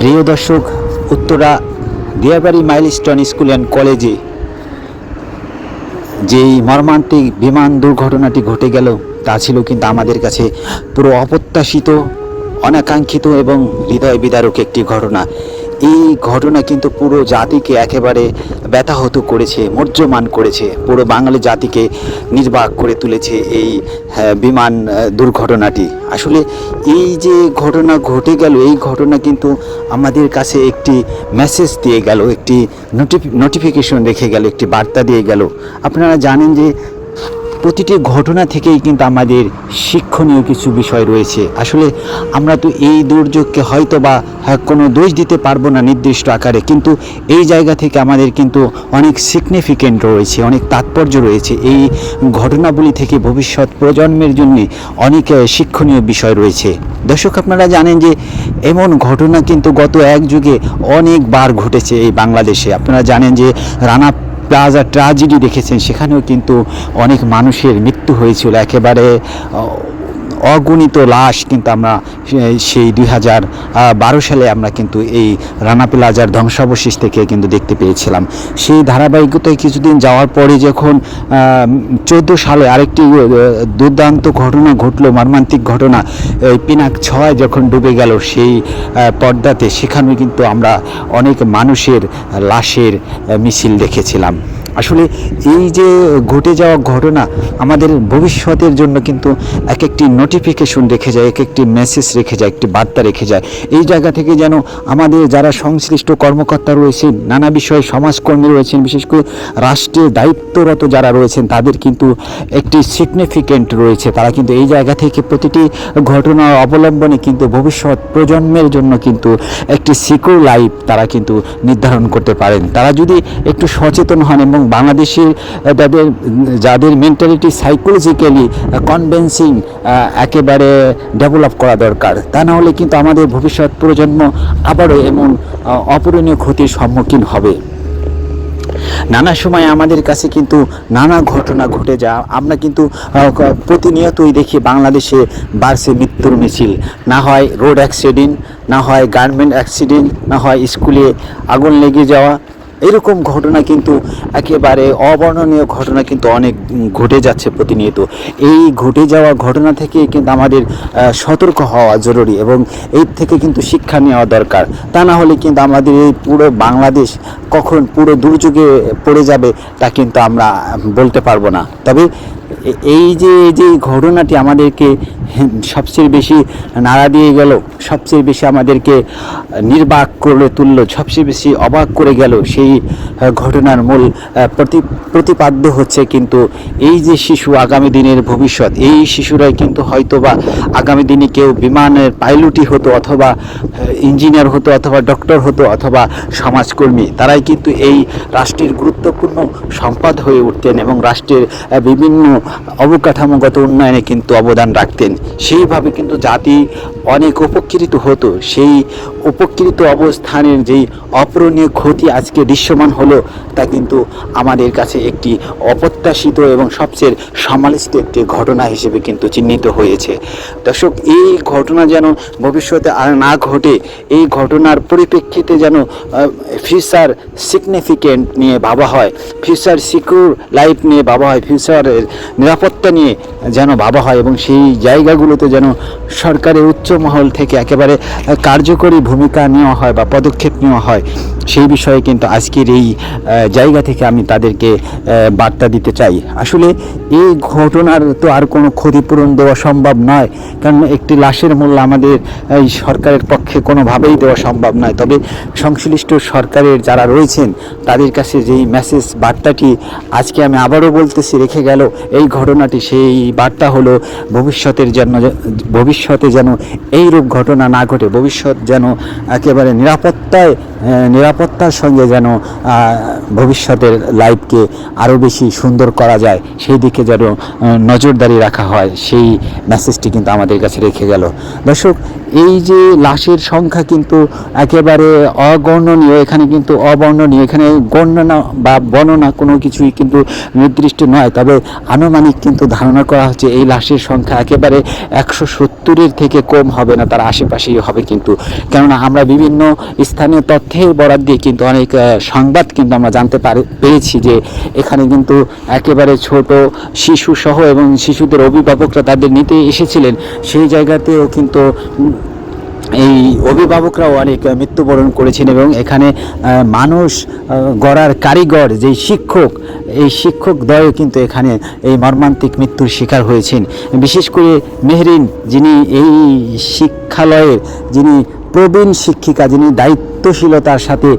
প্রিয় দর্শক, Uttara Diabari milestone school and কলেজে যেই মর্মান্তিক বিমান দুর্ঘটনাটি ঘটে গেল তা ছিল কিন্তু আমাদের কাছে পুরো অপ্রত্যাশিত, অনাকাঙ্ক্ষিত এবং হৃদয় বিদারক একটি ঘটনা। এই ঘটনা কিন্তু পুরো জাতিকে একেবারে ব্যথাহত করেছে, মূর্যমান করেছে, পুরো বাঙালি জাতিকে নির্বাক করে তুলেছে এই বিমান দুর্ঘটনাটি। আসলে এই যে ঘটনা ঘটে গেল, এই ঘটনা কিন্তু আমাদের কাছে একটি মেসেজ দিয়ে গেল, একটি নোটিফিকেশন রেখে গেল, একটি বার্তা দিয়ে গেল। আপনারা জানেন যে প্রতিটি ঘটনা থেকেই কিন্তু আমাদের শিক্ষণীয় কিছু বিষয় রয়েছে। আসলে আমরা তো এই দুর্যোগকে হয়তো বা কোনো দোষ দিতে পারবো না নির্দিষ্ট আকারে, কিন্তু এই জায়গা থেকে আমাদের কিন্তু অনেক সিগনিফিকেন্ট রয়েছে, অনেক তাৎপর্য রয়েছে। এই ঘটনাবলী থেকে ভবিষ্যৎ প্রজন্মের জন্য অনেক শিক্ষণীয় বিষয় রয়েছে। দর্শক, আপনারা জানেন যে এমন ঘটনা কিন্তু গত এক যুগে অনেকবার ঘটেছে এই বাংলাদেশে। আপনারা জানেন যে রানা প্লাজা ট্র্যাজেডি দেখেছেন, সেখানেও কিন্তু অনেক মানুষের মৃত্যু হয়েছিল। একেবারে অগণিত লাশ কিন্তু আমরা সেই 2012 সালে আমরা কিন্তু এই রানা প্লাজার ধ্বংসাবশেষ থেকে কিন্তু দেখতে পেয়েছিলাম। সেই ধারাবাহিকতায় কিছুদিন যাওয়ার পরে যখন 14 সালে আরেকটি দুর্দান্ত ঘটনা ঘটলো, মর্মান্তিক ঘটনা, পিনাক 6 যখন ডুবে গেল সেই পর্দাতে, সেখানে কিন্তু আমরা অনেক মানুষের লাশের মিছিল দেখেছিলাম। আসলে এই যে ঘটে যাওয়া ঘটনা আমাদের ভবিষ্যতের জন্য কিন্তু এক একটি নোটিফিকেশন রেখে যায়, এক একটি মেসেজ রেখে যায়, একটি বার্তা রেখে যায়। এই জায়গা থেকে যেন আমাদের যারা সংশ্লিষ্ট কর্মকর্তা রয়েছেন, নানা বিষয়ে সমাজকর্মী রয়েছেন, বিশেষ করে রাষ্ট্রের দায়িত্বরত যারা রয়েছেন, তাদের কিন্তু একটি সিগনিফিকেন্ট রয়েছে। তারা কিন্তু এই জায়গা থেকে প্রতিটি ঘটনার অবলম্বনে কিন্তু ভবিষ্যৎ প্রজন্মের জন্য কিন্তু একটি সিকিউর লাইফ তারা কিন্তু নির্ধারণ করতে পারেন। তারা যদি একটু সচেতন হন এবং বাংলাদেশের যাদের মেন্টালিটি সাইকোলজিক্যালি কনভিন্সিং একেবারে ডেভেলপ করা দরকার, তা না হলে কিন্তু আমাদের ভবিষ্যৎ প্রজন্ম আবারও এমন অপূরণীয় ক্ষতির সম্মুখীন হবে। নানা সময় আমাদের কাছে কিন্তু নানা ঘটনা ঘটে যা আমরা কিন্তু প্রতিনিয়তই দেখি বাংলাদেশে বাড়ছে মৃত্যুর মিছিল। না হয় রোড অ্যাক্সিডেন্ট, না হয় গার্মেন্ট অ্যাক্সিডেন্ট, না হয় স্কুলে আগুন লেগে যাওয়া। এরকম ঘটনা কিন্তু একেবারে অবর্ণনীয় ঘটনা কিন্তু অনেক ঘটে যাচ্ছে প্রতিনিয়ত। এই ঘটে যাওয়া ঘটনা থেকে কিন্তু আমাদের সতর্ক হওয়া জরুরি এবং এর থেকে কিন্তু শিক্ষা নেওয়া দরকার। তা না হলে কিন্তু আমাদের এই পুরো বাংলাদেশ কখন পুরো দুর্যোগে পড়ে যাবে তা কিন্তু আমরা বলতে পারবো না। তবে এই যে ঘটনাটি আমাদেরকে সবচেয়ে বেশি নাড়া দিয়ে গেল, সবচেয়ে বেশি আমাদেরকে নির্বাক করে তুলল, সবচেয়ে বেশি অবাক করে গেল, সেই ঘটনার মূল প্রতিপাদ্য হচ্ছে কিন্তু এই যে শিশু আগামী দিনের ভবিষ্যৎ। এই শিশুরাই কিন্তু হয়তোবা আগামী দিনে কেউ বিমানের পাইলটই হতো, অথবা ইঞ্জিনিয়ার হতো, অথবা ডক্টর হতো, অথবা সমাজকর্মী। তারাই কিন্তু এই রাষ্ট্রের গুরুত্বপূর্ণ সম্পদ হয়ে উঠতেন এবং রাষ্ট্রের বিভিন্ন অবকাঠামোগত উন্নয়নে কিন্তু অবদান রাখতেন। সেইভাবে কিন্তু জাতি অনেক উপকৃত হতো। সেই উপকৃত অবস্থানের যেই অপূরণীয় ক্ষতি আজকে দৃশ্যমান হলো, তা কিন্তু আমাদের কাছে একটি অপ্রত্যাশিত এবং সবচেয়ে সমালোচিত একটি ঘটনা হিসেবে কিন্তু চিহ্নিত হয়েছে। দর্শক, এই ঘটনা যেন ভবিষ্যতে আর না ঘটে, এই ঘটনার পরিপ্রেক্ষিতে যেন ফিউচার সিগনিফিকেন্ট নিয়ে ভাবা হয়, ফিউচার সিকিউর লাইফ নিয়ে ভাবা হয়, ফিউচারের নিরাপত্তা নিয়ে যেন ভাবা হয় এবং সেই জায়গাগুলোতে যেন সরকারের উচ্চ মহল থেকে একেবারে কার্যকরী ভূমিকা নেওয়া হয় বা পদক্ষেপ নেওয়া হয়। সেই বিষয়ে কিন্তু আজকের এই জায়গা থেকে আমি তাদেরকে বার্তা দিতে চাই। আসলে এই ঘটনার তো আর কোনো ক্ষতিপূরণ দেওয়া সম্ভব নয়, কারণ একটি লাশের মূল্য আমাদের এই সরকারের পক্ষে কোনোভাবেই দেওয়া সম্ভব নয়। তবে সংশ্লিষ্ট সরকারের যারা রয়েছেন তাদের কাছে যেই মেসেজ বার্তাটি আজকে আমি আবারও বলতেছি রেখে গেল এই ঘটনাটি, সেই বার্তা হলো ভবিষ্যতে যেন এইরূপ ঘটনা না ঘটে, ভবিষ্যৎ যেন একেবারে নিরাপত্তার সঙ্গে যেন ভবিষ্যতের লাইফকে আরও বেশি সুন্দর করা যায়, সেই দিকে যেন নজরদারি রাখা হয়, সেই মেসেজটি কিন্তু আমাদের কাছে রেখে গেল। দর্শক, এই যে লাশের সংখ্যা কিন্তু একেবারে অগণনীয়, এখানে কিন্তু অবর্ণনীয়, এখানে গণনা বা বর্ণনা কোনো কিছুই কিন্তু নির্দিষ্ট নয়, তবে আনুমানিক কিন্তু ধারণা করা হচ্ছে এই লাশের সংখ্যা একেবারে 170-এর থেকে কম হবে না, তার আশেপাশেই হবে কিন্তু। কেননা আমরা বিভিন্ন স্থানীয় তথ্যের বরাত দিয়ে কিন্তু অনেক সংবাদ কিন্তু আমরা জানতে পেরেছি যে এখানে কিন্তু একেবারে ছোট শিশুসহ এবং শিশুদের অভিভাবকরা তাদের নিতে এসেছিলেন, সেই জায়গাতেও কিন্তু এই অভিভাবকরাও অনেক মৃত্যুবরণ করেছেন। এবং এখানে মানুষ গড়ার কারিগর যেই শিক্ষক, এই শিক্ষকদ্বয় কিন্তু এখানে এই মর্মান্তিক মৃত্যুর শিকার হয়েছেন। বিশেষ করে মেহরিন, যিনি এই শিক্ষালয়ের যিনি প্রবীণ শিক্ষিকা, যিনি দায়িত্বশীলতার সাথে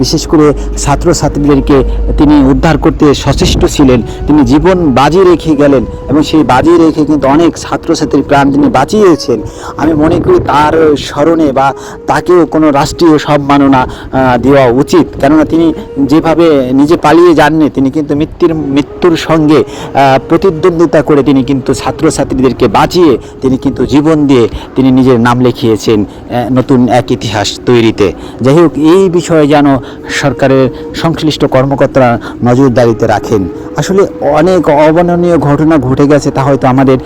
বিশেষ করে ছাত্রছাত্রীদেরকে তিনি উদ্ধার করতে সচেষ্ট ছিলেন, তিনি জীবন বাজি রেখে গেলেন এবং সেই বাজি রেখে কিন্তু অনেক ছাত্রছাত্রীর প্রাণ তিনি বাঁচিয়েছেন। আমি মনে করি তার স্মরণে বা তাকেও কোনো রাষ্ট্রীয় সম্মাননা দেওয়া উচিত, কেননা তিনি যেভাবে নিজে পালিয়ে যাননি, তিনি কিন্তু মৃত্যুর সঙ্গে প্রতিদ্বন্দ্বিতা করে তিনি কিন্তু ছাত্রছাত্রীদেরকে বাঁচিয়ে তিনি কিন্তু জীবন দিয়ে তিনি নিজের নাম লিখিয়েছেন নতুন এক ইতিহাস তৈরিতে। যাই হোক, এই বিষয়ে যেন সরকারের সংশ্লিষ্ট কর্মকর্তারা নজরদারিতে রাখেন। আসলে অনেক অবর্ণনীয় ঘটনা ঘটে গেছে, তা হয়তো আমাদের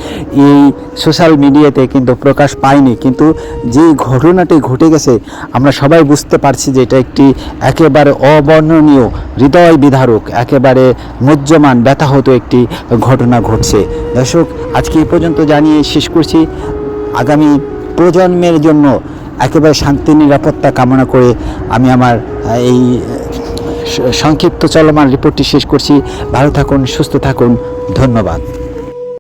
এই সোশ্যাল মিডিয়াতে কিন্তু প্রকাশ পায়নি, কিন্তু যে ঘটনাটি ঘটে গেছে আমরা সবাই বুঝতে পারছি যে এটা একটি একেবারে অবর্ণনীয়, হৃদয় বিদারক, একেবারে মুহ্যমান ব্যথাহত একটি ঘটনা ঘটছে। দর্শক, আজকে এই পর্যন্ত জানিয়ে শেষ করছি। আগামী প্রজন্মের জন্য একেবারে শান্তি নিরাপত্তা কামনা করে আমি আমার এই সংক্ষিপ্ত চলমান রিপোর্টটি শেষ করছি। ভালো থাকুন, সুস্থ থাকুন, ধন্যবাদ।